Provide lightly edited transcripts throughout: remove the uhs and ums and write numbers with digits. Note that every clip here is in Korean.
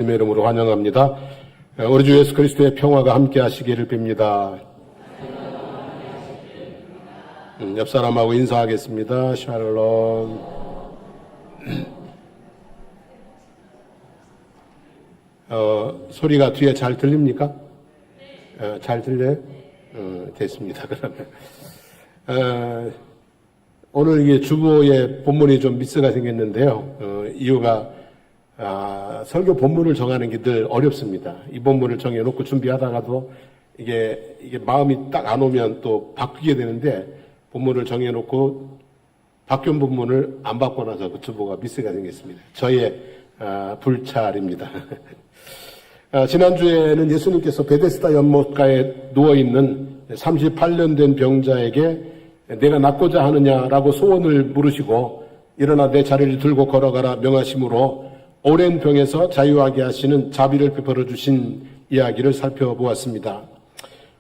주님의 이름으로 환영합니다. 우리 주 예수 그리스도의 평화가 함께 하시기를 빕니다. 옆 사람하고 인사하겠습니다. 샬롬. 소리가 뒤에 잘 들립니까? 잘 들려요? 됐습니다. 그러면 오늘 이게 주보의 본문이 좀 미스가 생겼는데요. 이유가 설교 본문을 정하는 게 늘 어렵습니다. 이 본문을 정해놓고 준비하다가도 이게 마음이 딱 안 오면 또 바뀌게 되는데, 본문을 정해놓고 바뀐 본문을 안 받고 나서 그 주보가 미스가 생겼습니다. 저의 불찰입니다. 지난주에는 예수님께서 베데스다 연못가에 누워있는 38년 된 병자에게 내가 낫고자 하느냐라고 소원을 물으시고, 일어나 내 자리를 들고 걸어가라 명하심으로 오랜 병에서 자유하게 하시는 자비를 베풀어 주신 이야기를 살펴보았습니다.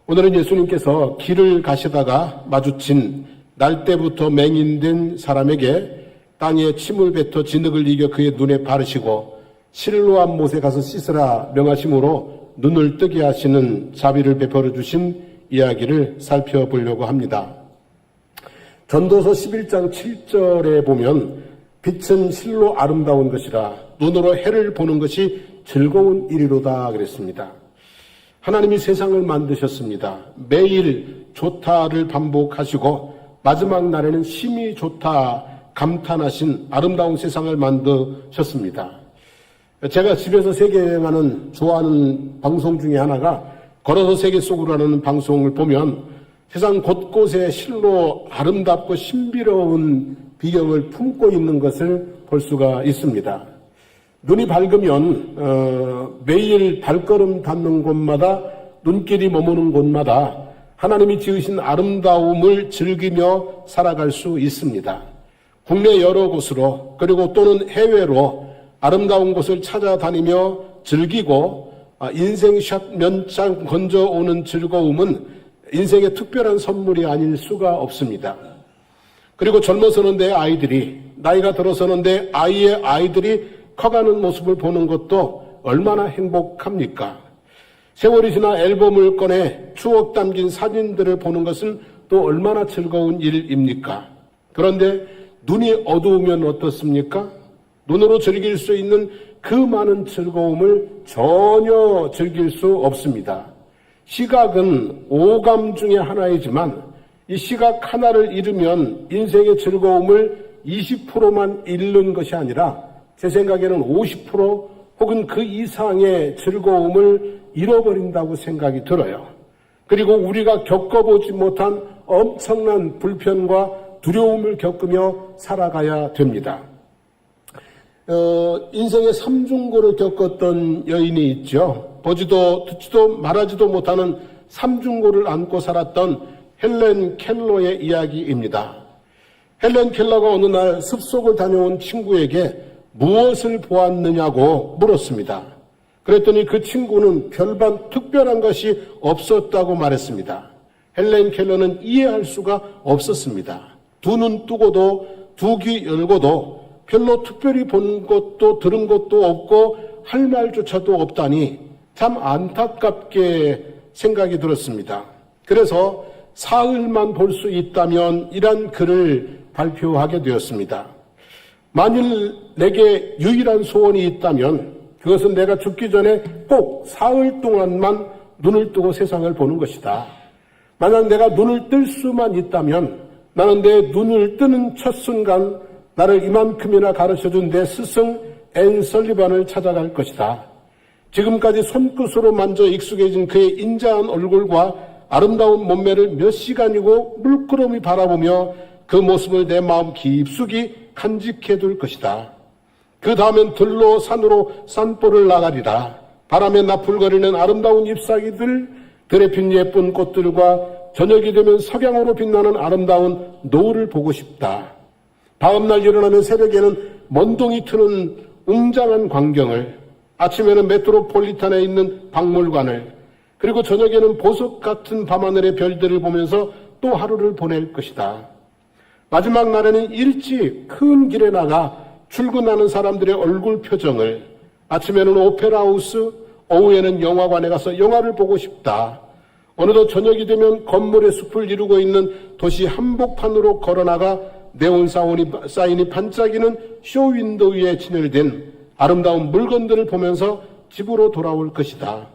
오늘은 예수님께서 길을 가시다가 마주친 날때부터 맹인된 사람에게 땅에 침을 뱉어 진흙을 이겨 그의 눈에 바르시고 실로암 못에 가서 씻으라 명하심으로 눈을 뜨게 하시는 자비를 베풀어 주신 이야기를 살펴보려고 합니다. 전도서 11장 7절에 보면 빛은 실로 아름다운 것이라 눈으로 해를 보는 것이 즐거운 일이로다 그랬습니다. 하나님이 세상을 만드셨습니다. 매일 좋다를 반복하시고 마지막 날에는 심히 좋다 감탄하신 아름다운 세상을 만드셨습니다. 제가 집에서 세계여행하는 좋아하는 방송 중에 하나가 걸어서 세계 속으로 하는 방송을 보면 세상 곳곳에 실로 아름답고 신비로운 비경을 품고 있는 것을 볼 수가 있습니다. 눈이 밝으면 매일 발걸음 닿는 곳마다, 눈길이 머무는 곳마다 하나님이 지으신 아름다움을 즐기며 살아갈 수 있습니다. 국내 여러 곳으로 그리고 또는 해외로 아름다운 곳을 찾아다니며 즐기고 인생샷 몇 장 건져오는 즐거움은 인생의 특별한 선물이 아닐 수가 없습니다. 그리고 젊어서는 내 아이들이, 나이가 들어서는 내 아이의 아이들이 커가는 모습을 보는 것도 얼마나 행복합니까? 세월이 지나 앨범을 꺼내 추억 담긴 사진들을 보는 것은 또 얼마나 즐거운 일입니까? 그런데 눈이 어두우면 어떻습니까? 눈으로 즐길 수 있는 그 많은 즐거움을 전혀 즐길 수 없습니다. 시각은 오감 중에 하나이지만 이 시각 하나를 잃으면 인생의 즐거움을 20%만 잃는 것이 아니라 제 생각에는 50% 혹은 그 이상의 즐거움을 잃어버린다고 생각이 들어요. 그리고 우리가 겪어보지 못한 엄청난 불편과 두려움을 겪으며 살아가야 됩니다. 인생의 삼중고를 겪었던 여인이 있죠. 보지도 듣지도 말하지도 못하는 삼중고를 안고 살았던 헬렌 켈러의 이야기입니다. 헬렌 켈러가 어느 날 숲속을 다녀온 친구에게 무엇을 보았느냐고 물었습니다. 그랬더니 그 친구는 별반 특별한 것이 없었다고 말했습니다. 헬렌 켈러는 이해할 수가 없었습니다. 두 눈 뜨고도 두 귀 열고도 별로 특별히 본 것도 들은 것도 없고 할 말조차도 없다니 참 안타깝게 생각이 들었습니다. 그래서 사흘만 볼 수 있다면 이란 글을 발표하게 되었습니다. 만일 내게 유일한 소원이 있다면 그것은 내가 죽기 전에 꼭 사흘 동안만 눈을 뜨고 세상을 보는 것이다. 만약 내가 눈을 뜰 수만 있다면 나는 내 눈을 뜨는 첫 순간 나를 이만큼이나 가르쳐준 내 스승 앤 설리반을 찾아갈 것이다. 지금까지 손끝으로 만져 익숙해진 그의 인자한 얼굴과 아름다운 몸매를 몇 시간이고 물끄러미 바라보며 그 모습을 내 마음 깊숙이 간직해둘 것이다. 그 다음엔 들로 산으로 산보를 나가리라. 바람에 나풀거리는 아름다운 잎사귀들, 들에 핀 예쁜 꽃들과 저녁이 되면 석양으로 빛나는 아름다운 노을을 보고 싶다. 다음날 일어나면 새벽에는 먼동이 트는 웅장한 광경을, 아침에는 메트로폴리탄에 있는 박물관을, 그리고 저녁에는 보석 같은 밤하늘의 별들을 보면서 또 하루를 보낼 것이다. 마지막 날에는 일찍 큰 길에 나가 출근하는 사람들의 얼굴 표정을, 아침에는 오페라 하우스, 오후에는 영화관에 가서 영화를 보고 싶다. 어느덧 저녁이 되면 건물의 숲을 이루고 있는 도시 한복판으로 걸어나가 네온 사인이 반짝이는 쇼윈도 위에 진열된 아름다운 물건들을 보면서 집으로 돌아올 것이다.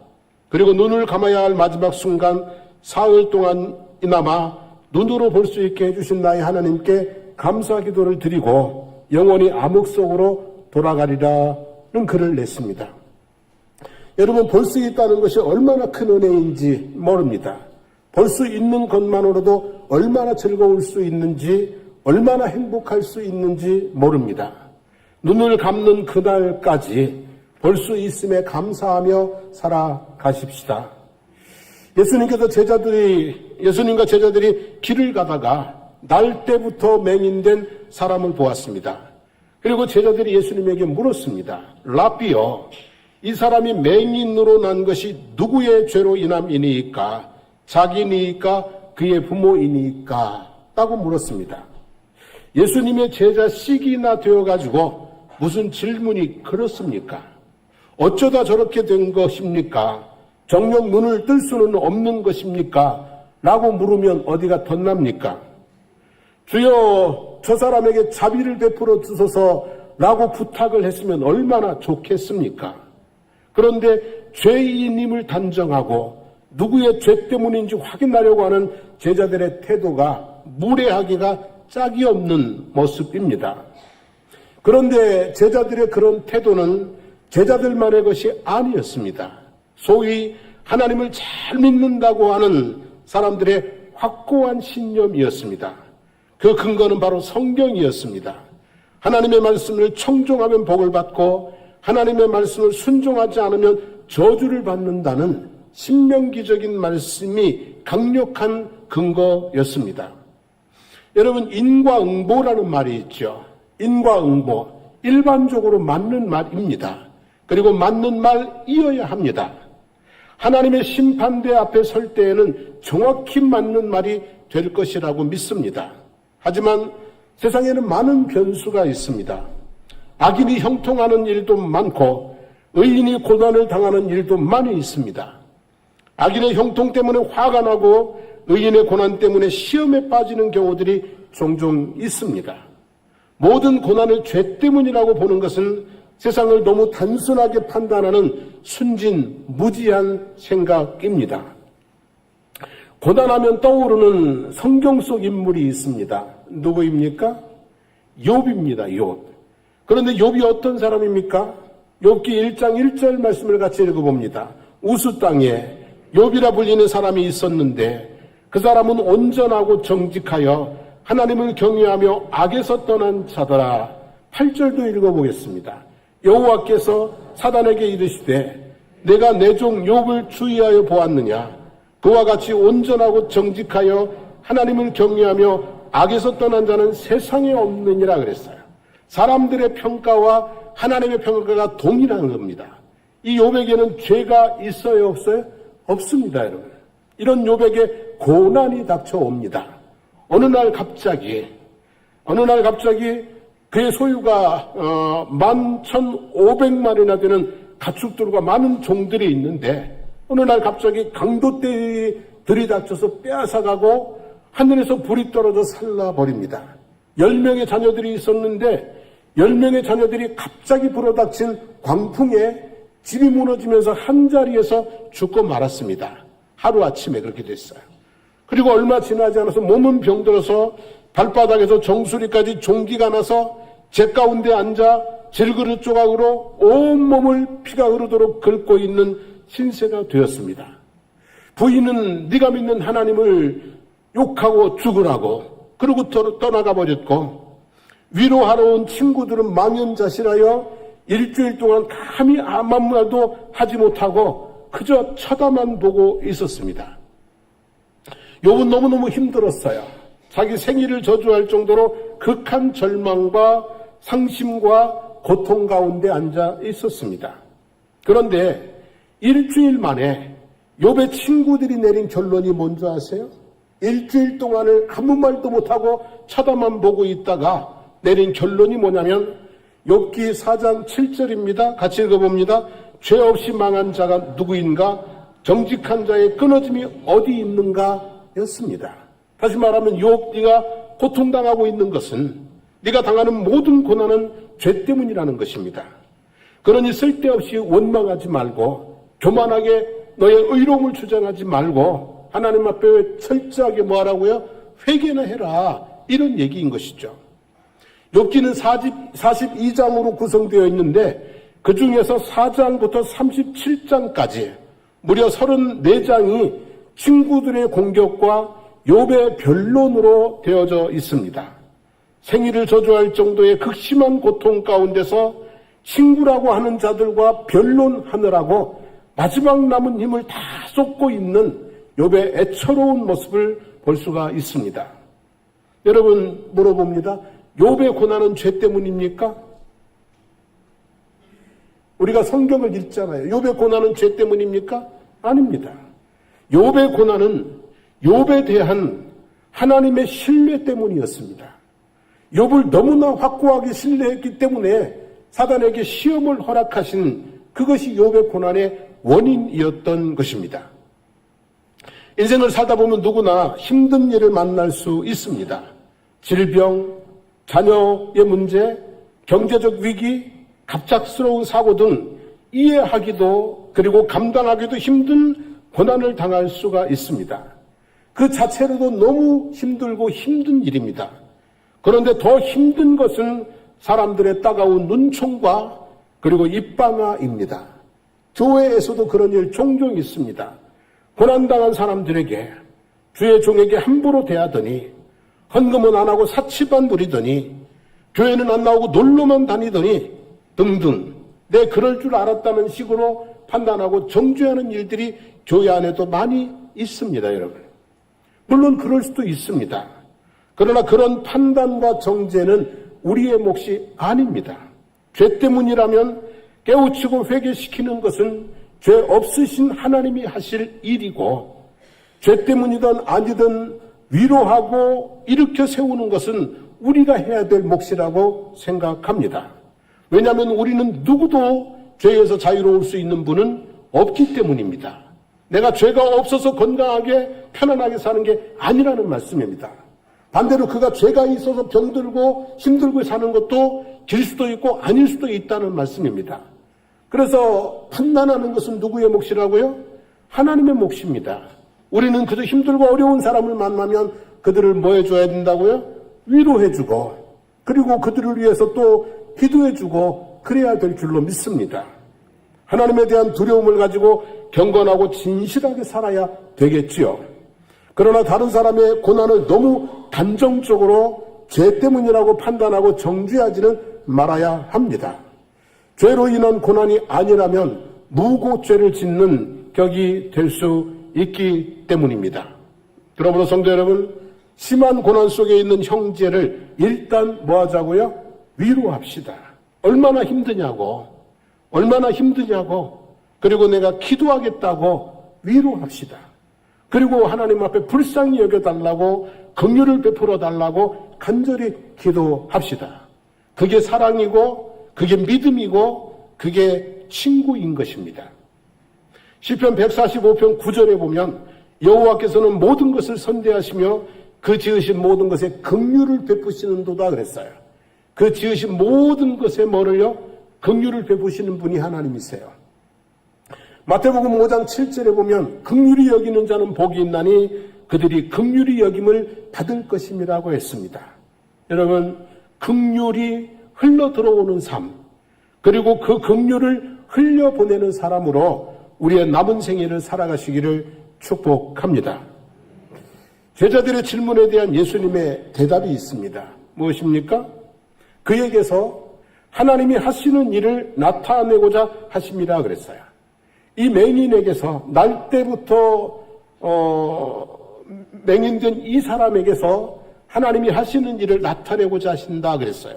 그리고 눈을 감아야 할 마지막 순간 사흘 동안이나마 눈으로 볼 수 있게 해주신 나의 하나님께 감사 기도를 드리고 영원히 암흑 속으로 돌아가리라는 글을 냈습니다. 여러분, 볼 수 있다는 것이 얼마나 큰 은혜인지 모릅니다. 볼 수 있는 것만으로도 얼마나 즐거울 수 있는지, 얼마나 행복할 수 있는지 모릅니다. 눈을 감는 그날까지 볼 수 있음에 감사하며 살아가십시다. 예수님과 제자들이 길을 가다가 날 때부터 맹인된 사람을 보았습니다. 그리고 제자들이 예수님에게 물었습니다. 라비여, 이 사람이 맹인으로 난 것이 누구의 죄로 인함이니까? 자기니까 그의 부모이니까? 라고 물었습니다. 예수님의 제자 시기나 되어가지고 무슨 질문이 그렇습니까? 어쩌다 저렇게 된 것입니까? 정녕 눈을 뜰 수는 없는 것입니까? 라고 물으면 어디가 덧납니까? 주여, 저 사람에게 자비를 베풀어 주소서 라고 부탁을 했으면 얼마나 좋겠습니까? 그런데 죄인임을 단정하고 누구의 죄 때문인지 확인하려고 하는 제자들의 태도가 무례하기가 짝이 없는 모습입니다. 그런데 제자들의 그런 태도는 제자들만의 것이 아니었습니다. 소위 하나님을 잘 믿는다고 하는 사람들의 확고한 신념이었습니다. 그 근거는 바로 성경이었습니다. 하나님의 말씀을 청종하면 복을 받고 하나님의 말씀을 순종하지 않으면 저주를 받는다는 신명기적인 말씀이 강력한 근거였습니다. 여러분, 인과응보라는 말이 있죠. 인과응보, 일반적으로 맞는 말입니다. 그리고 맞는 말이어야 합니다. 하나님의 심판대 앞에 설 때에는 정확히 맞는 말이 될 것이라고 믿습니다. 하지만 세상에는 많은 변수가 있습니다. 악인이 형통하는 일도 많고 의인이 고난을 당하는 일도 많이 있습니다. 악인의 형통 때문에 화가 나고 의인의 고난 때문에 시험에 빠지는 경우들이 종종 있습니다. 모든 고난을 죄 때문이라고 보는 것은 세상을 너무 단순하게 판단하는 순진무지한 생각입니다. 고난하면 떠오르는 성경 속 인물이 있습니다. 누구입니까? 욥입니다. 욥. 그런데 욥이 어떤 사람입니까? 욥기 1장 1절 말씀을 같이 읽어봅니다. 우스 땅에 욥이라 불리는 사람이 있었는데 그 사람은 온전하고 정직하여 하나님을 경외하며 악에서 떠난 자더라. 8절도 읽어보겠습니다. 여호와께서 사단에게 이르시되 내가 내 종 욥을 주의하여 보았느냐? 그와 같이 온전하고 정직하여 하나님을 경외하며 악에서 떠난 자는 세상에 없느니라 그랬어요. 사람들의 평가와 하나님의 평가가 동일한 겁니다. 이 욥에게는 죄가 있어요, 없어요? 없습니다, 여러분. 이런 욥에게 고난이 닥쳐옵니다. 어느 날 갑자기 그의 소유가 11,500마리나 되는 가축들과 많은 종들이 있는데 어느 날 갑자기 강도떼들이 들이닥쳐서 빼앗아가고 하늘에서 불이 떨어져 살라버립니다. 10명의 자녀들이 있었는데 10명의 자녀들이 갑자기 불어닥친 광풍에 집이 무너지면서 한자리에서 죽고 말았습니다. 하루아침에 그렇게 됐어요. 그리고 얼마 지나지 않아서 몸은 병들어서 발바닥에서 정수리까지 종기가 나서 제 가운데 앉아 질그릇 조각으로 온몸을 피가 흐르도록 긁고 있는 신세가 되었습니다. 부인은 네가 믿는 하나님을 욕하고 죽으라고 그러고 떠나가 버렸고 위로하러 온 친구들은 망연자실하여 일주일 동안 감히 아무 말도 하지 못하고 그저 쳐다만 보고 있었습니다. 욥은 너무너무 힘들었어요. 자기 생일을 저주할 정도로 극한 절망과 상심과 고통 가운데 앉아 있었습니다. 그런데 일주일 만에 욥의 친구들이 내린 결론이 뭔지 아세요? 일주일 동안을 아무 말도 못하고 쳐다만 보고 있다가 내린 결론이 뭐냐면 욥기 4장 7절입니다. 같이 읽어봅니다. 죄 없이 망한 자가 누구인가? 정직한 자의 끊어짐이 어디 있는가? 였습니다. 다시 말하면 욥, 네가 고통당하고 있는 것은 네가 당하는 모든 고난은 죄 때문이라는 것입니다. 그러니 쓸데없이 원망하지 말고 교만하게 너의 의로움을 주장하지 말고 하나님 앞에 철저하게 뭐하라고요? 회개나 해라. 이런 얘기인 것이죠. 욥기는 42장으로 구성되어 있는데 그 중에서 4장부터 37장까지 무려 34장이 친구들의 공격과 욥의 변론으로 되어져 있습니다. 생일을 저주할 정도의 극심한 고통 가운데서 친구라고 하는 자들과 변론하느라고 마지막 남은 힘을 다 쏟고 있는 욥의 애처로운 모습을 볼 수가 있습니다. 여러분 물어봅니다. 욥의 고난은 죄 때문입니까? 우리가 성경을 읽잖아요. 욥의 고난은 죄 때문입니까? 아닙니다. 욥의 고난은 욥에 대한 하나님의 신뢰 때문이었습니다. 욥을 너무나 확고하게 신뢰했기 때문에 사단에게 시험을 허락하신 그것이 욥의 고난의 원인이었던 것입니다. 인생을 살다 보면 누구나 힘든 일을 만날 수 있습니다. 질병, 자녀의 문제, 경제적 위기, 갑작스러운 사고 등 이해하기도 그리고 감당하기도 힘든 고난을 당할 수가 있습니다. 그 자체로도 너무 힘들고 힘든 일입니다. 그런데 더 힘든 것은 사람들의 따가운 눈총과 그리고 입방아입니다. 교회에서도 그런 일 종종 있습니다. 고난당한 사람들에게 주의 종에게 함부로 대하더니 헌금은 안 하고 사치만 부리더니 교회는 안 나오고 놀러만 다니더니 등등 내 그럴 줄 알았다는 식으로 판단하고 정죄하는 일들이 교회 안에도 많이 있습니다, 여러분. 물론 그럴 수도 있습니다. 그러나 그런 판단과 정죄는 우리의 몫이 아닙니다. 죄 때문이라면 깨우치고 회개시키는 것은 죄 없으신 하나님이 하실 일이고 죄 때문이든 아니든 위로하고 일으켜 세우는 것은 우리가 해야 될 몫이라고 생각합니다. 왜냐하면 우리는 누구도 죄에서 자유로울 수 있는 분은 없기 때문입니다. 내가 죄가 없어서 건강하게 편안하게 사는 게 아니라는 말씀입니다. 반대로 그가 죄가 있어서 병들고 힘들고 사는 것도 길 수도 있고 아닐 수도 있다는 말씀입니다. 그래서 판단하는 것은 누구의 몫이라고요? 하나님의 몫입니다. 우리는 그저 힘들고 어려운 사람을 만나면 그들을 뭐 해줘야 된다고요? 위로해주고 그리고 그들을 위해서 또 기도해주고 그래야 될 줄로 믿습니다. 하나님에 대한 두려움을 가지고 경건하고 진실하게 살아야 되겠지요. 그러나 다른 사람의 고난을 너무 단정적으로 죄 때문이라고 판단하고 정죄하지는 말아야 합니다. 죄로 인한 고난이 아니라면 무고죄를 짓는 격이 될 수 있기 때문입니다. 그러므로 성도 여러분, 심한 고난 속에 있는 형제를 일단 뭐 하자고요? 위로합시다. 얼마나 힘드냐고, 그리고 내가 기도하겠다고 위로합시다. 그리고 하나님 앞에 불쌍히 여겨달라고, 긍휼을 베풀어 달라고 간절히 기도합시다. 그게 사랑이고, 그게 믿음이고, 그게 친구인 것입니다. 시편 145편 9절에 보면 여호와께서는 모든 것을 선대하시며 그 지으신 모든 것에 긍휼을 베푸시는도다 그랬어요. 그 지으신 모든 것에 뭐를요? 긍휼을 베푸시는 분이 하나님이세요. 마태복음 5장 7절에 보면 긍휼히 여기는 자는 복이 있나니 그들이 긍휼히 여김을 받을 것임이라고 했습니다. 여러분, 긍휼이 흘러 들어오는 삶, 그리고 그 긍휼을 흘려보내는 사람으로 우리의 남은 생애를 살아가시기를 축복합니다. 제자들의 질문에 대한 예수님의 대답이 있습니다. 무엇입니까? 그에게서 하나님이 하시는 일을 나타내고자 하심이라 그랬어요. 이 맹인에게서 날 때부터 맹인된 이 사람에게서 하나님이 하시는 일을 나타내고자 하신다 그랬어요.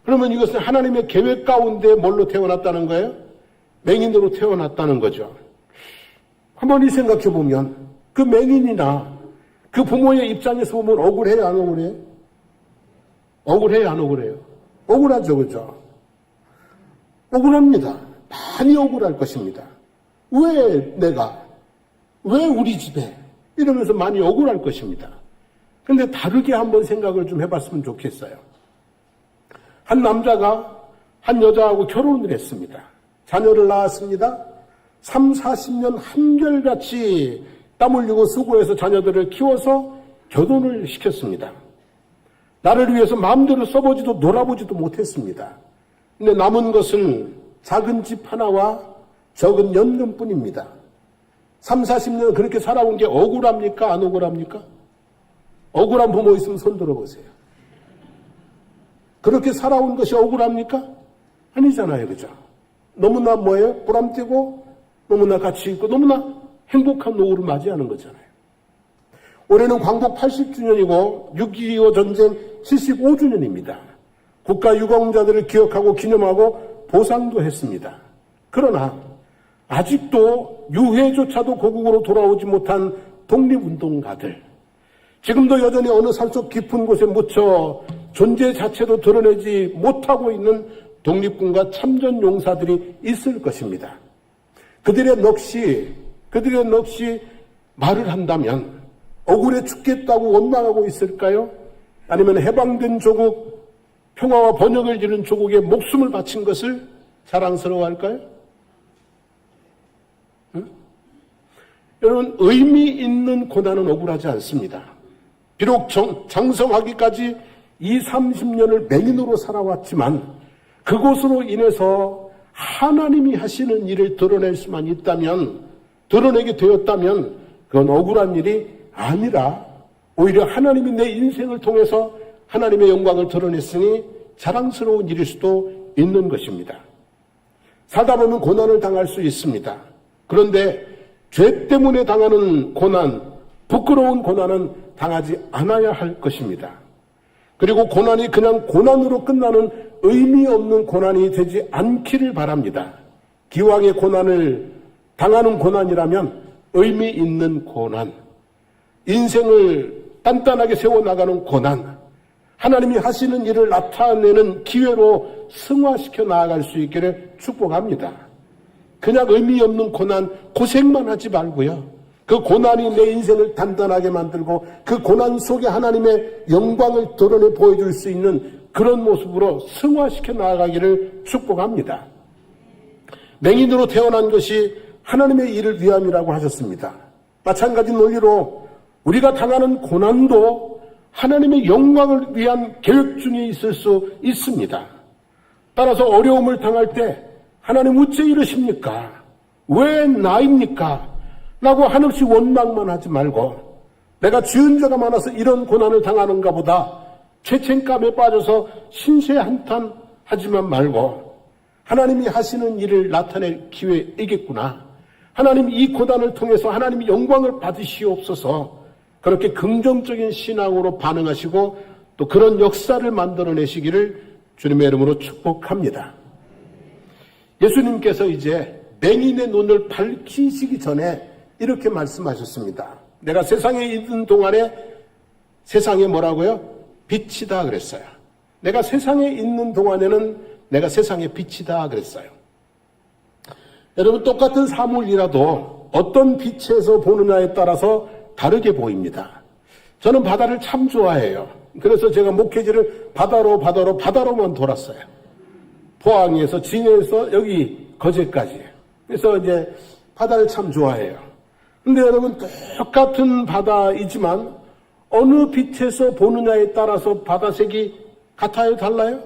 그러면 이것은 하나님의 계획 가운데 뭘로 태어났다는 거예요? 맹인으로 태어났다는 거죠. 한번 이 생각해 보면 그 맹인이나 그 부모의 입장에서 보면 억울해요, 안 억울해요? 억울해요, 안 억울해요? 억울하죠, 그죠? 억울합니다. 많이 억울할 것입니다. 왜 내가, 왜 우리 집에, 이러면서 많이 억울할 것입니다. 근데 다르게 한번 생각을 좀 해봤으면 좋겠어요. 한 남자가 한 여자하고 결혼을 했습니다. 자녀를 낳았습니다. 3, 40년 한결같이 땀 흘리고 수고해서 자녀들을 키워서 결혼을 시켰습니다. 나를 위해서 마음대로 써보지도 놀아보지도 못했습니다. 근데 남은 것은 작은 집 하나와 적은 연금뿐입니다. 3, 40년 그렇게 살아온 게 억울합니까? 안 억울합니까? 억울한 부모 있으면 손 들어보세요. 그렇게 살아온 것이 억울합니까? 아니잖아요. 그죠? 너무나 뭐예요? 보람되고 너무나 가치 있고 너무나 행복한 노후를 맞이하는 거잖아요. 올해는 광복 80주년이고 6.25 전쟁 75주년입니다. 국가 유공자들을 기억하고 기념하고 보상도 했습니다. 그러나 아직도 유해조차도 고국으로 돌아오지 못한 독립운동가들, 지금도 여전히 어느 산속 깊은 곳에 묻혀 존재 자체도 드러내지 못하고 있는 독립군과 참전용사들이 있을 것입니다. 그들의 넋이 말을 한다면 억울해 죽겠다고 원망하고 있을까요? 아니면 해방된 조국, 평화와 번영을 이룬 조국에 목숨을 바친 것을 자랑스러워할까요? 응? 여러분, 의미 있는 고난은 억울하지 않습니다. 비록 장성하기까지 20, 30년을 맹인으로 살아왔지만 그것으로 인해서 하나님이 하시는 일을 드러낼 수만 있다면, 드러내게 되었다면 그건 억울한 일이 아니라 오히려 하나님이 내 인생을 통해서 하나님의 영광을 드러냈으니 자랑스러운 일일 수도 있는 것입니다. 살다 보면 고난을 당할 수 있습니다. 그런데 죄 때문에 당하는 고난, 부끄러운 고난은 당하지 않아야 할 것입니다. 그리고 고난이 그냥 고난으로 끝나는 의미 없는 고난이 되지 않기를 바랍니다. 기왕의 고난을 당하는 고난이라면 의미 있는 고난, 인생을 단단하게 세워나가는 고난, 하나님이 하시는 일을 나타내는 기회로 승화시켜 나아갈 수 있기를 축복합니다. 그냥 의미 없는 고난, 고생만 하지 말고요. 그 고난이 내 인생을 단단하게 만들고 그 고난 속에 하나님의 영광을 드러내 보여줄 수 있는 그런 모습으로 승화시켜 나아가기를 축복합니다. 맹인으로 태어난 것이 하나님의 일을 위함이라고 하셨습니다. 마찬가지 논리로 우리가 당하는 고난도 하나님의 영광을 위한 계획 중에 있을 수 있습니다. 따라서 어려움을 당할 때 하나님 어째 이러십니까? 왜 나입니까? 라고 한없이 원망만 하지 말고 내가 지은 죄가 많아서 이런 고난을 당하는가 보다 죄책감에 빠져서 신세한탄 하지만 말고 하나님이 하시는 일을 나타낼 기회이겠구나. 하나님 이 고난을 통해서 하나님이 영광을 받으시옵소서. 그렇게 긍정적인 신앙으로 반응하시고 또 그런 역사를 만들어내시기를 주님의 이름으로 축복합니다. 예수님께서 이제 맹인의 눈을 밝히시기 전에 이렇게 말씀하셨습니다. 내가 세상에 있는 동안에 세상에 뭐라고요? 빛이다 그랬어요. 내가 세상에 있는 동안에는 내가 세상의 빛이다 그랬어요. 여러분, 똑같은 사물이라도 어떤 빛에서 보느냐에 따라서 다르게 보입니다. 저는 바다를 참 좋아해요. 그래서 제가 목회지를 바다로만 돌았어요. 포항에서 진해에서 여기 거제까지. 그래서 이제 바다를 참 좋아해요. 근데 여러분, 똑같은 바다이지만 어느 빛에서 보느냐에 따라서 바다색이 같아요? 달라요?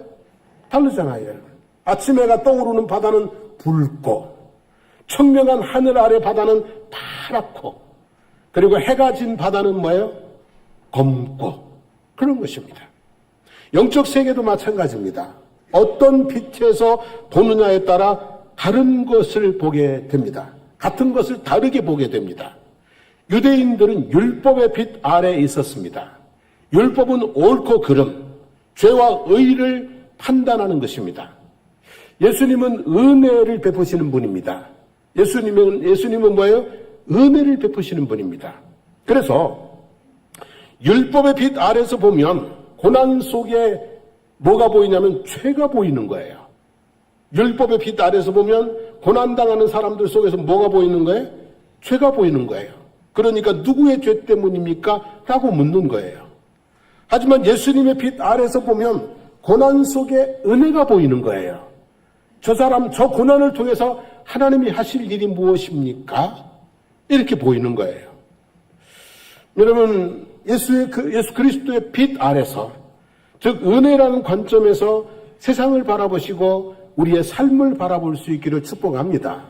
다르잖아요. 아침 해가 떠오르는 바다는 붉고 청명한 하늘 아래 바다는 파랗고 그리고 해가 진 바다는 뭐예요? 검고 그런 것입니다. 영적 세계도 마찬가지입니다. 어떤 빛에서 보느냐에 따라 다른 것을 보게 됩니다. 같은 것을 다르게 보게 됩니다. 유대인들은 율법의 빛 아래에 있었습니다. 율법은 옳고 그름, 죄와 의를 판단하는 것입니다. 예수님은 은혜를 베푸시는 분입니다. 예수님은 뭐예요? 은혜를 베푸시는 분입니다. 그래서 율법의 빛 아래에서 보면 고난 속에 뭐가 보이냐면 죄가 보이는 거예요. 율법의 빛 아래서 보면 고난당하는 사람들 속에서 뭐가 보이는 거예요? 죄가 보이는 거예요. 그러니까 누구의 죄 때문입니까? 라고 묻는 거예요. 하지만 예수님의 빛 아래서 보면 고난 속에 은혜가 보이는 거예요. 저 사람, 저 고난을 통해서 하나님이 하실 일이 무엇입니까? 이렇게 보이는 거예요. 여러분, 예수 그리스도의 빛 아래서, 즉 은혜라는 관점에서 세상을 바라보시고 우리의 삶을 바라볼 수 있기를 축복합니다.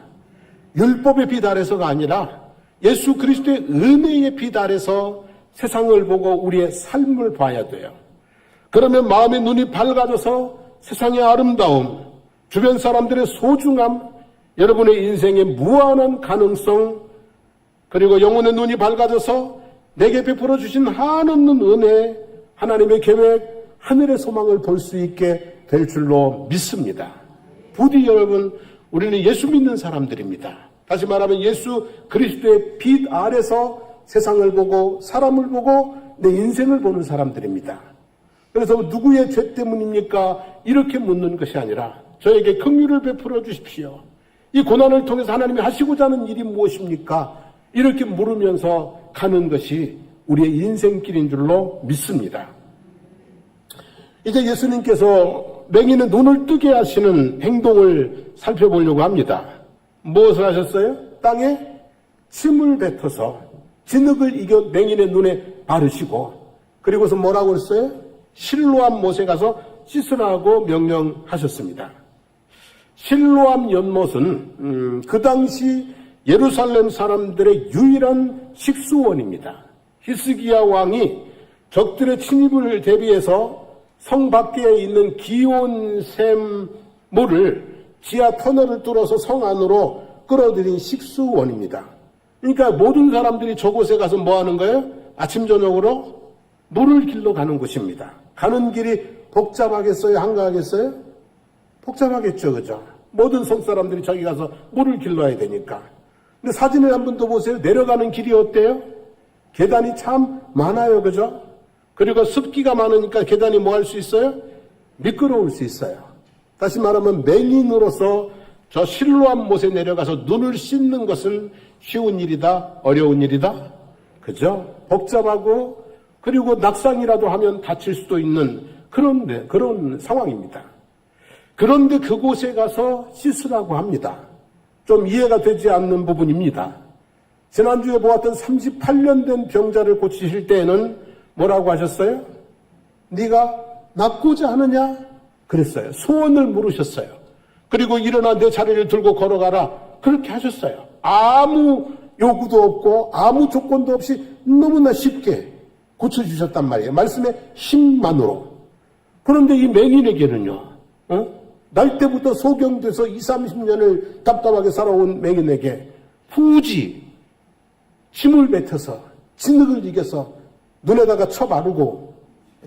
율법의 빛 아래서가 아니라 예수 그리스도의 은혜의 빛 아래서 세상을 보고 우리의 삶을 봐야 돼요. 그러면 마음의 눈이 밝아져서 세상의 아름다움, 주변 사람들의 소중함, 여러분의 인생의 무한한 가능성, 그리고 영혼의 눈이 밝아져서 내게 베풀어 주신 한없는 은혜, 하나님의 계획, 하늘의 소망을 볼 수 있게 될 줄로 믿습니다. 부디 여러분, 우리는 예수 믿는 사람들입니다. 다시 말하면 예수 그리스도의 빛 아래서 세상을 보고 사람을 보고 내 인생을 보는 사람들입니다. 그래서 누구의 죄 때문입니까? 이렇게 묻는 것이 아니라 저에게 긍휼을 베풀어 주십시오. 이 고난을 통해서 하나님이 하시고자 하는 일이 무엇입니까? 이렇게 물으면서 가는 것이 우리의 인생길인 줄로 믿습니다. 이제 예수님께서 맹인의 눈을 뜨게 하시는 행동을 살펴보려고 합니다. 무엇을 하셨어요? 땅에 침을 뱉어서 진흙을 이겨 맹인의 눈에 바르시고, 그리고서 뭐라고 했어요? 실로암 못에 가서 씻으라고 명령하셨습니다. 실로암 연못은 그 당시 예루살렘 사람들의 유일한 식수원입니다. 히스기야 왕이 적들의 침입을 대비해서 성 밖에 있는 기온샘 물을 지하 터널을 뚫어서 성 안으로 끌어들인 식수원입니다. 그러니까 모든 사람들이 저곳에 가서 뭐 하는 거예요? 아침 저녁으로 물을 길러 가는 곳입니다. 가는 길이 복잡하겠어요? 한가하겠어요? 복잡하겠죠, 그죠? 모든 성 사람들이 저기 가서 물을 길러야 되니까. 근데 사진을 한 번 더 보세요. 내려가는 길이 어때요? 계단이 참 많아요, 그죠? 그리고 습기가 많으니까 계단이 뭐 할 수 있어요? 미끄러울 수 있어요. 다시 말하면 맹인으로서 저 실로암 못에 내려가서 눈을 씻는 것은 쉬운 일이다, 어려운 일이다? 그죠? 복잡하고, 그리고 낙상이라도 하면 다칠 수도 있는 그런 상황입니다. 그런데 그곳에 가서 씻으라고 합니다. 좀 이해가 되지 않는 부분입니다. 지난주에 보았던 38년 된 병자를 고치실 때에는 뭐라고 하셨어요? 네가 낫고자 하느냐? 그랬어요. 소원을 물으셨어요. 그리고 일어나 내 자리를 들고 걸어가라. 그렇게 하셨어요. 아무 요구도 없고 아무 조건도 없이 너무나 쉽게 고쳐주셨단 말이에요. 말씀의 힘만으로. 그런데 이 맹인에게는요, 날 때부터 소경돼서 20, 30년을 답답하게 살아온 맹인에게 굳이 침을 뱉어서 진흙을 이겨서 눈에다가 쳐 바르고,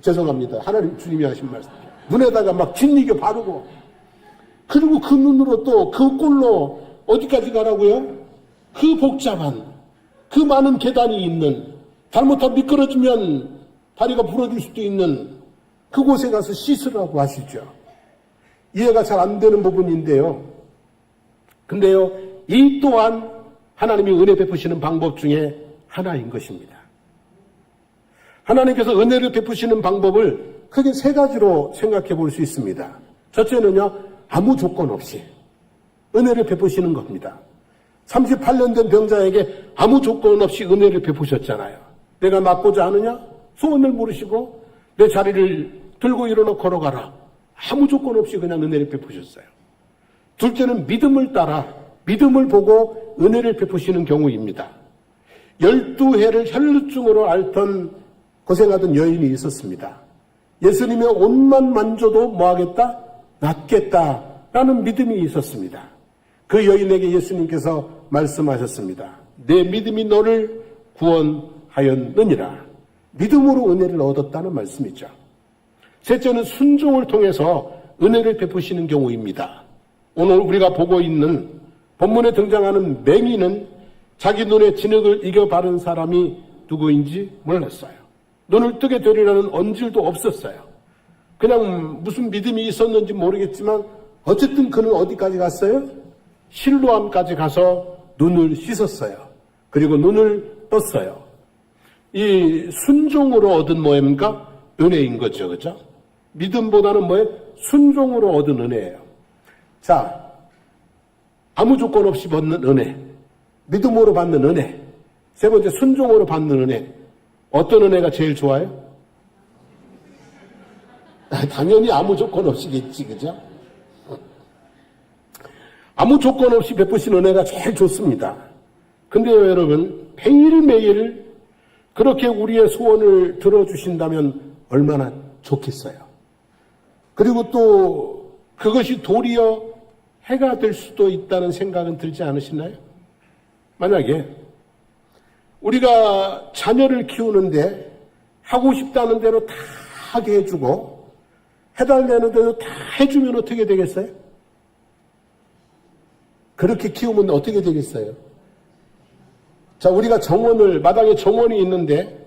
죄송합니다. 하나님 주님이 하신 말씀. 눈에다가 막 진이겨 바르고, 그리고 그 눈으로 또 그 꼴로 어디까지 가라고요? 그 복잡한, 그 많은 계단이 있는, 잘못하면 미끄러지면 다리가 부러질 수도 있는 그곳에 가서 씻으라고 하시죠. 이해가 잘 안 되는 부분인데요. 근데요, 이 또한 하나님이 은혜 베푸시는 방법 중에 하나인 것입니다. 하나님께서 은혜를 베푸시는 방법을 크게 세 가지로 생각해 볼 수 있습니다. 첫째는요, 아무 조건 없이 은혜를 베푸시는 겁니다. 38년 된 병자에게 아무 조건 없이 은혜를 베푸셨잖아요. 내가 낫고자 하느냐? 소원을 물으시고 내 자리를 들고 일어나 걸어가라. 아무 조건 없이 그냥 은혜를 베푸셨어요. 둘째는 믿음을 따라 믿음을 보고 은혜를 베푸시는 경우입니다. 12해를 혈루증으로 앓던 고생하던 여인이 있었습니다. 예수님의 옷만 만져도 뭐하겠다? 낫겠다라는 믿음이 있었습니다. 그 여인에게 예수님께서 말씀하셨습니다. 내 믿음이 너를 구원하였느니라. 믿음으로 은혜를 얻었다는 말씀이죠. 셋째는 순종을 통해서 은혜를 베푸시는 경우입니다. 오늘 우리가 보고 있는 본문에 등장하는 맹인은 자기 눈에 진흙을 이겨 바른 사람이 누구인지 몰랐어요. 눈을 뜨게 되리라는 언질도 없었어요. 그냥 무슨 믿음이 있었는지 모르겠지만 어쨌든 그는 어디까지 갔어요? 실로암까지 가서 눈을 씻었어요. 그리고 눈을 떴어요. 이 순종으로 얻은 뭐입니까? 은혜인 거죠. 그죠? 믿음보다는 뭐예요? 순종으로 얻은 은혜예요. 자, 아무 조건 없이 받는 은혜. 믿음으로 받는 은혜. 세 번째, 순종으로 받는 은혜. 어떤 은혜가 제일 좋아요? 당연히 아무 조건 없이겠지, 그죠? 아무 조건 없이 베푸신 은혜가 제일 좋습니다. 근데요, 여러분, 매일매일 그렇게 우리의 소원을 들어주신다면 얼마나 좋겠어요. 그리고 또 그것이 도리어 해가 될 수도 있다는 생각은 들지 않으시나요? 만약에 우리가 자녀를 키우는데 하고 싶다는 대로 다 하게 해주고 해달라는 대로 다 해주면 어떻게 되겠어요? 그렇게 키우면 어떻게 되겠어요? 자, 우리가 마당에 정원이 있는데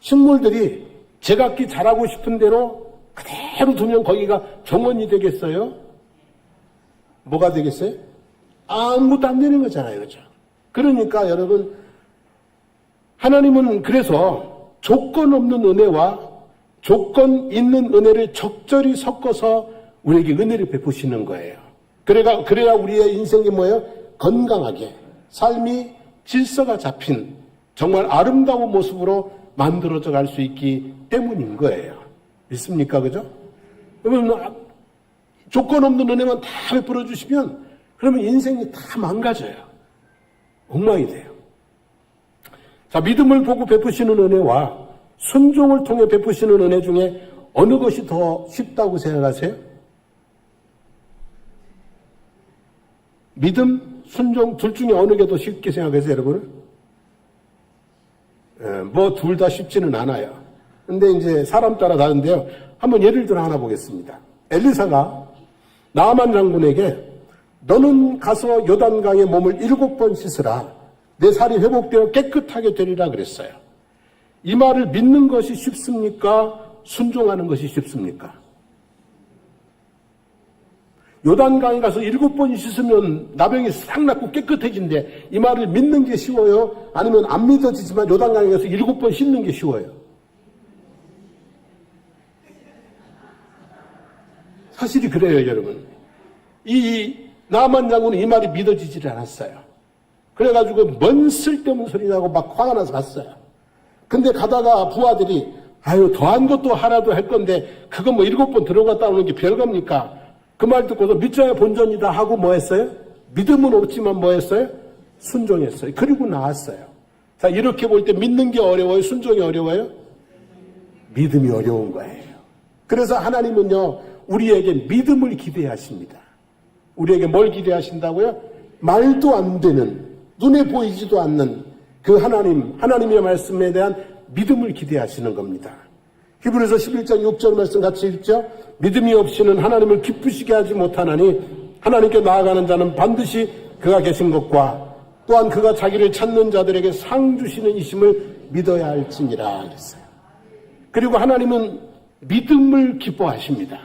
식물들이 제각기 자라고 싶은 대로 그대로 두면 거기가 정원이 되겠어요? 뭐가 되겠어요? 아무것도 안 되는 거잖아요. 그죠? 그러니까 여러분, 하나님은 그래서 조건 없는 은혜와 조건 있는 은혜를 적절히 섞어서 우리에게 은혜를 베푸시는 거예요. 그래야 우리의 인생이 뭐예요? 건강하게, 삶이 질서가 잡힌 정말 아름다운 모습으로 만들어져 갈 수 있기 때문인 거예요. 믿습니까? 그죠? 그러면 조건 없는 은혜만 다 베풀어 주시면 그러면 인생이 다 망가져요. 엉망이 돼요. 자, 믿음을 보고 베푸시는 은혜와 순종을 통해 베푸시는 은혜 중에 어느 것이 더 쉽다고 생각하세요? 믿음, 순종 둘 중에 어느 게 더 쉽게 생각하세요, 여러분? 뭐 둘 다 쉽지는 않아요. 근데 이제 사람 따라 다른데요. 한번 예를 들어 하나 보겠습니다. 엘리사가 나아만 장군에게 너는 가서 요단강에 몸을 7번 씻으라. 내 살이 회복되어 깨끗하게 되리라 그랬어요. 이 말을 믿는 것이 쉽습니까? 순종하는 것이 쉽습니까? 요단강에 가서 7번 씻으면 나병이 싹 낫고 깨끗해진대. 이 말을 믿는 게 쉬워요? 아니면 안 믿어지지만 요단강에 가서 7번 씻는 게 쉬워요? 사실이 그래요, 여러분. 이 나아만 장군은 이 말이 믿어지질 않았어요. 그래가지고 뭔 쓸데없는 소리 나고 막 화가 나서 갔어요. 근데 가다가 부하들이 더한 것도 하나도 할 건데 그거 뭐 7번 들어갔다 오는 게 별겁니까? 그 말 듣고서 믿자야 본전이다 하고 뭐 했어요? 믿음은 없지만 뭐 했어요? 순종했어요. 그리고 나왔어요. 자, 이렇게 볼 때 믿는 게 어려워요? 순종이 어려워요? 믿음이 어려운 거예요. 그래서 하나님은요, 우리에게 믿음을 기대하십니다. 우리에게 뭘 기대하신다고요? 말도 안 되는, 눈에 보이지도 않는 그 하나님의 말씀에 대한 믿음을 기대하시는 겁니다. 히브리서 11장 6절 말씀 같이 읽죠? 믿음이 없이는 하나님을 기쁘시게 하지 못하나니 하나님께 나아가는 자는 반드시 그가 계신 것과 또한 그가 자기를 찾는 자들에게 상 주시는 이심을 믿어야 할지니라 그랬어요. 그리고 하나님은 믿음을 기뻐하십니다.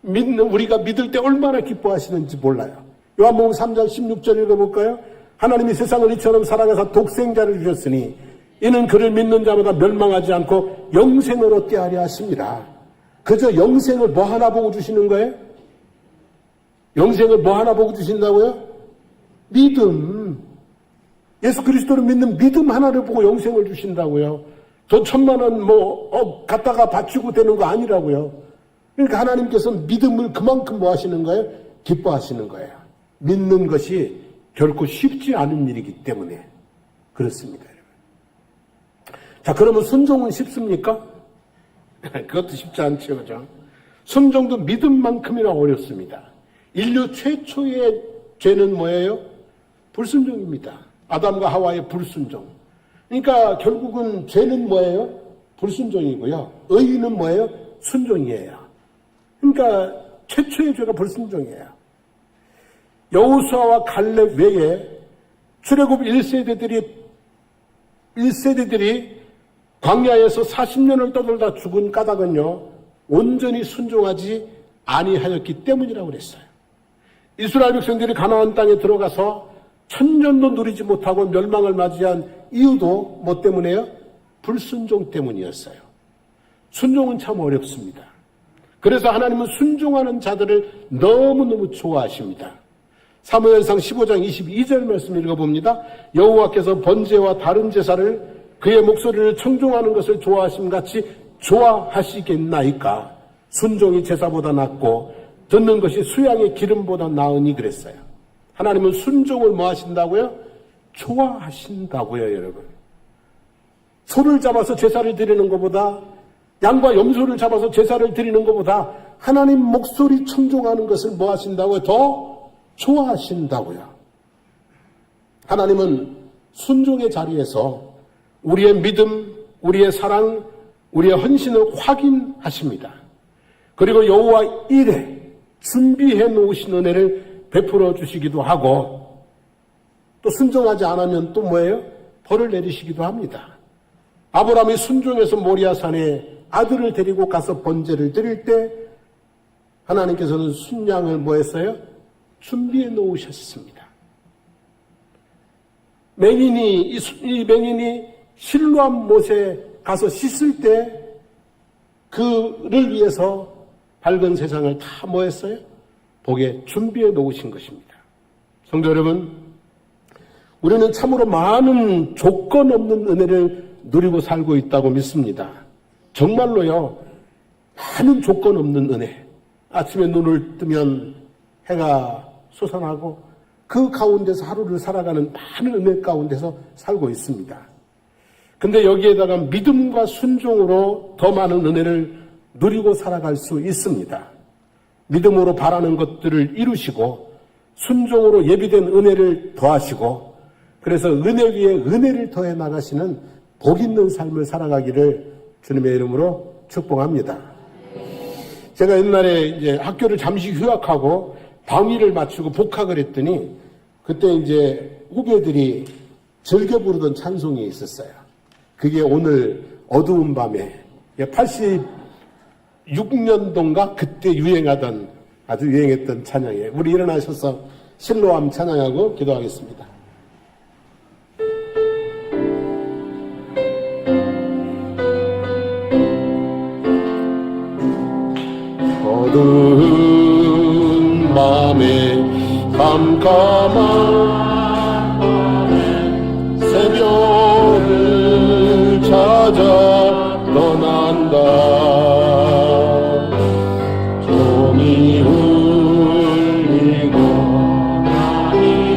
우리가 믿을 때 얼마나 기뻐하시는지 몰라요. 요한복음 3장 16절 읽어볼까요? 하나님이 세상을 이처럼 사랑해서 독생자를 주셨으니 이는 그를 믿는 자마다 멸망하지 않고 영생을 얻게 하려 하십니다. 그저 영생을 뭐 하나 보고 주시는 거예요? 영생을 뭐 하나 보고 주신다고요? 믿음. 예수 그리스도를 믿는 믿음 하나를 보고 영생을 주신다고요. 돈 1,000,000원 갖다가 바치고 되는 거 아니라고요. 그러니까 하나님께서는 믿음을 그만큼 뭐 하시는 거예요? 기뻐하시는 거예요. 믿는 것이 결코 쉽지 않은 일이기 때문에 그렇습니다. 자, 그러면 순종은 쉽습니까? 그것도 쉽지 않죠, 그죠? 순종도 믿음만큼이나 어렵습니다. 인류 최초의 죄는 뭐예요? 불순종입니다. 아담과 하와의 불순종. 그러니까 결국은 죄는 뭐예요? 불순종이고요. 의는 뭐예요? 순종이에요. 그러니까 최초의 죄가 불순종이에요. 여호수아와 갈렙 외에 출애굽 1세대들이 광야에서 40년을 떠돌다 죽은 까닭은요, 온전히 순종하지 아니하였기 때문이라고 그랬어요. 이스라엘 백성들이 가나안 땅에 들어가서 천년도 누리지 못하고 멸망을 맞이한 이유도 뭐 때문에요? 불순종 때문이었어요. 순종은 참 어렵습니다. 그래서 하나님은 순종하는 자들을 너무너무 좋아하십니다. 사무엘상 15장 22절 말씀 읽어봅니다. 여호와께서 번제와 다른 제사를 그의 목소리를 청종하는 것을 좋아하심 같이 좋아하시겠나이까. 순종이 제사보다 낫고 듣는 것이 수양의 기름보다 나으니 그랬어요. 하나님은 순종을 뭐 하신다고요? 좋아하신다고요, 여러분. 소를 잡아서 제사를 드리는 것보다, 양과 염소를 잡아서 제사를 드리는 것보다 하나님 목소리 청종하는 것을 뭐 하신다고요? 더 좋아하신다고요. 하나님은 순종의 자리에서 우리의 믿음, 우리의 사랑, 우리의 헌신을 확인하십니다. 그리고 여호와 일에 준비해 놓으신 은혜를 베풀어 주시기도 하고, 또 순종하지 않으면 또 뭐예요? 벌을 내리시기도 합니다. 아브라함이 순종해서 모리아산에 아들을 데리고 가서 번제를 드릴 때 하나님께서는 순양을 뭐 했어요? 준비해 놓으셨습니다. 이 맹인이 실로암 못에 가서 씻을 때 그를 위해서 밝은 세상을 다 뭐 했어요? 보게 준비해 놓으신 것입니다. 성도 여러분, 우리는 참으로 많은 조건 없는 은혜를 누리고 살고 있다고 믿습니다. 정말로요, 많은 조건 없는 은혜. 아침에 눈을 뜨면 해가 솟아나고 그 가운데서 하루를 살아가는 많은 은혜 가운데서 살고 있습니다. 근데 여기에다가 믿음과 순종으로 더 많은 은혜를 누리고 살아갈 수 있습니다. 믿음으로 바라는 것들을 이루시고 순종으로 예비된 은혜를 더하시고, 그래서 은혜 위에 은혜를 더해 나가시는 복 있는 삶을 살아가기를 주님의 이름으로 축복합니다. 제가 옛날에 이제 학교를 잠시 휴학하고 방위를 마치고 복학을 했더니 그때 이제 후배들이 즐겨 부르던 찬송이 있었어요. 그게 오늘 어두운 밤에 86년도인가 그때 유행하던, 아주 유행했던 찬양이에요. 우리 일어나셔서 실로암 찬양하고 기도하겠습니다. 어두운 밤에 깜깜한 밤에 새벽을 찾아 떠난다. 종이 울리고 나이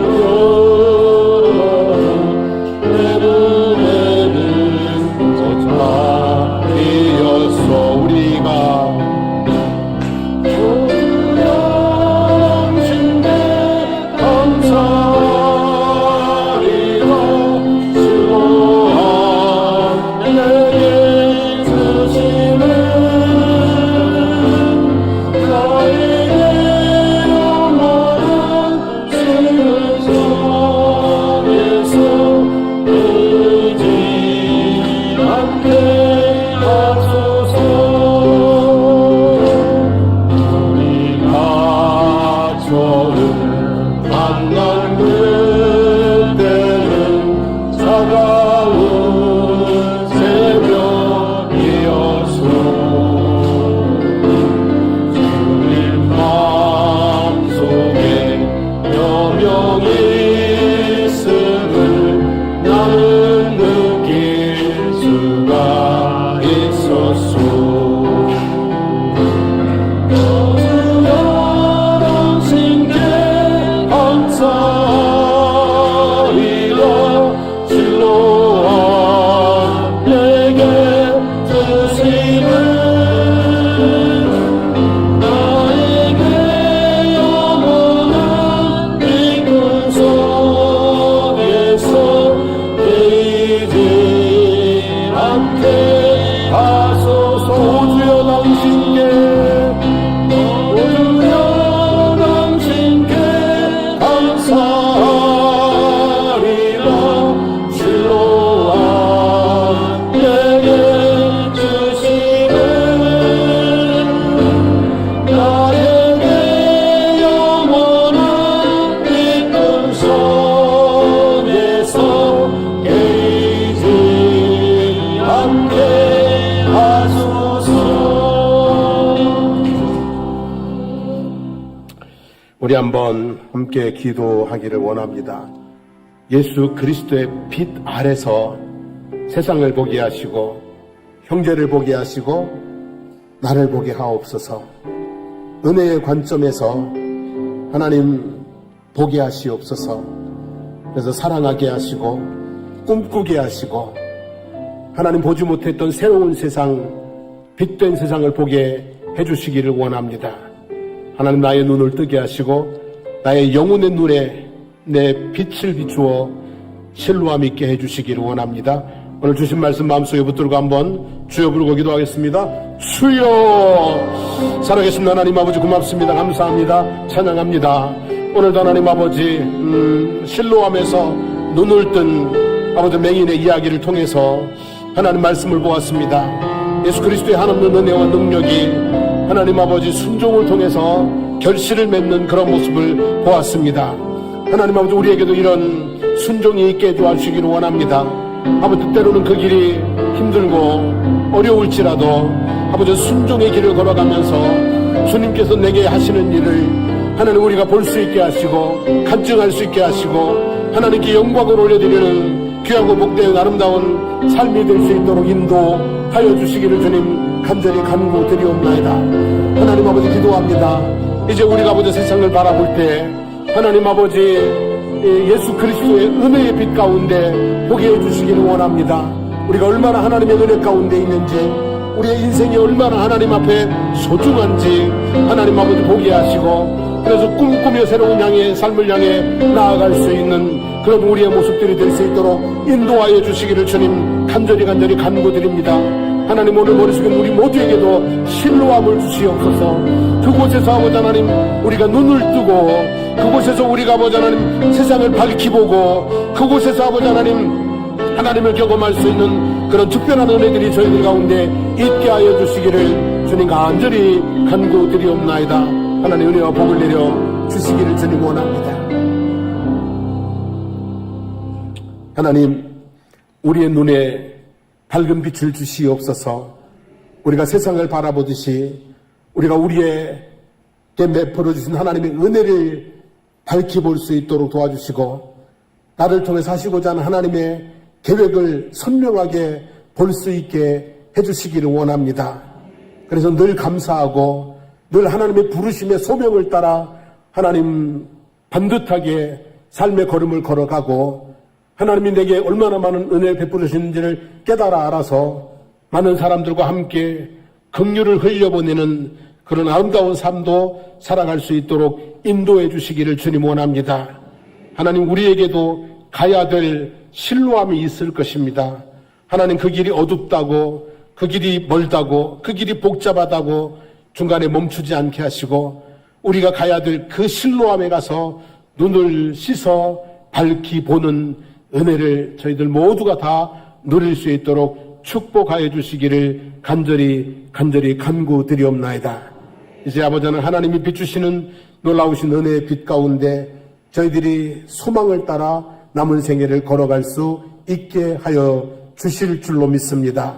우리 한번 함께 기도하기를 원합니다. 예수 그리스도의 빛 아래서 세상을 보게 하시고 형제를 보게 하시고 나를 보게 하옵소서. 은혜의 관점에서 하나님 보게 하시옵소서. 그래서 사랑하게 하시고 꿈꾸게 하시고 하나님 보지 못했던 새로운 세상, 빛된 세상을 보게 해주시기를 원합니다. 하나님 나의 눈을 뜨게 하시고 나의 영혼의 눈에 내 빛을 비추어 신뢰함 있게 해주시기를 원합니다. 오늘 주신 말씀 마음속에 붙들고 한번 주여 부르고 기도하겠습니다. 주여. 살아계신 하나님 아버지 고맙습니다. 감사합니다. 찬양합니다. 오늘도 하나님 아버지 신뢰함에서 눈을 뜬 아버지 맹인의 이야기를 통해서 하나님 말씀을 보았습니다. 예수 그리스도의 하나님 은혜와 능력이 하나님 아버지 순종을 통해서 결실을 맺는 그런 모습을 보았습니다. 하나님 아버지 우리에게도 이런 순종이 있게 해주시기를 원합니다. 아버지 때로는 그 길이 힘들고 어려울지라도 아버지 순종의 길을 걸어가면서 주님께서 내게 하시는 일을 하나님 우리가 볼 수 있게 하시고 간증할 수 있게 하시고 하나님께 영광을 올려드리는 귀하고 복되은 아름다운 삶이 될 수 있도록 인도하여 주시기를 주님 간절히 간구드리옵나이다. 하나님 아버지 기도합니다. 이제 우리가 아버지 세상을 바라볼 때 하나님 아버지 예수 그리스도의 은혜의 빛 가운데 보게 해주시기를 원합니다. 우리가 얼마나 하나님의 은혜 가운데 있는지 우리의 인생이 얼마나 하나님 앞에 소중한지 하나님 아버지 보게 하시고 그래서 꿈꾸며 새로운 삶을 향해 나아갈 수 있는 그런 우리의 모습들이 될 수 있도록 인도하여 주시기를 주님 간절히 간구드립니다. 하나님 오늘 머릿속에 우리 모두에게도 신뢰함을 주시옵소서. 그곳에서 아버지 하나님 우리가 눈을 뜨고 그곳에서 우리가 아버지 하나님 세상을 밝히 보고 그곳에서 아버지 하나님을 경험할 수 있는 그런 특별한 은혜들이 저희들 가운데 있게 하여 주시기를 주님 간절히 간구드리옵나이다. 하나님 은혜와 복을 내려 주시기를 주님 원합니다. 하나님 우리의 눈에 밝은 빛을 주시옵소서. 우리가 세상을 바라보듯이 우리가 우리에게 베풀어 주신 하나님의 은혜를 밝히 볼 수 있도록 도와주시고 나를 통해서 하시고자 하는 하나님의 계획을 선명하게 볼 수 있게 해주시기를 원합니다. 그래서 늘 감사하고 늘 하나님의 부르심의 소명을 따라 하나님 반듯하게 삶의 걸음을 걸어가고 하나님이 내게 얼마나 많은 은혜를 베풀으시는지를 깨달아 알아서 많은 사람들과 함께 긍휼을 흘려보내는 그런 아름다운 삶도 살아갈 수 있도록 인도해 주시기를 주님 원합니다. 하나님 우리에게도 가야 될 신뢰함이 있을 것입니다. 하나님 그 길이 어둡다고 그 길이 멀다고 그 길이 복잡하다고 중간에 멈추지 않게 하시고 우리가 가야 될 그 신뢰함에 가서 눈을 씻어 밝히 보는 은혜를 저희들 모두가 다 누릴 수 있도록 축복하여 주시기를 간절히 간구드리옵나이다. 이제 아버지는 하나님이 비추시는 놀라우신 은혜의 빛 가운데 저희들이 소망을 따라 남은 생애를 걸어갈 수 있게 하여 주실 줄로 믿습니다.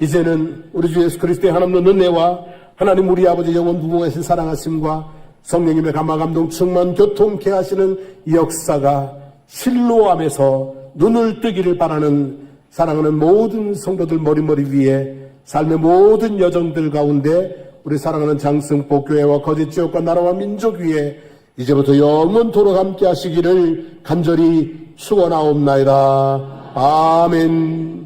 이제는 우리 주 예수 그리스도의 하나님의 은혜와 하나님 우리 아버지 영원 부부하신 사랑하심과 성령님의 감화감동 충만 교통케 하시는 역사가 신뢰함에서 눈을 뜨기를 바라는 사랑하는 모든 성도들 머리머리 위에 삶의 모든 여정들 가운데 우리 사랑하는 장승포 교회와 거짓 지역과 나라와 민족 위에 이제부터 영원토록 함께 하시기를 간절히 축원하옵나이다. 아멘.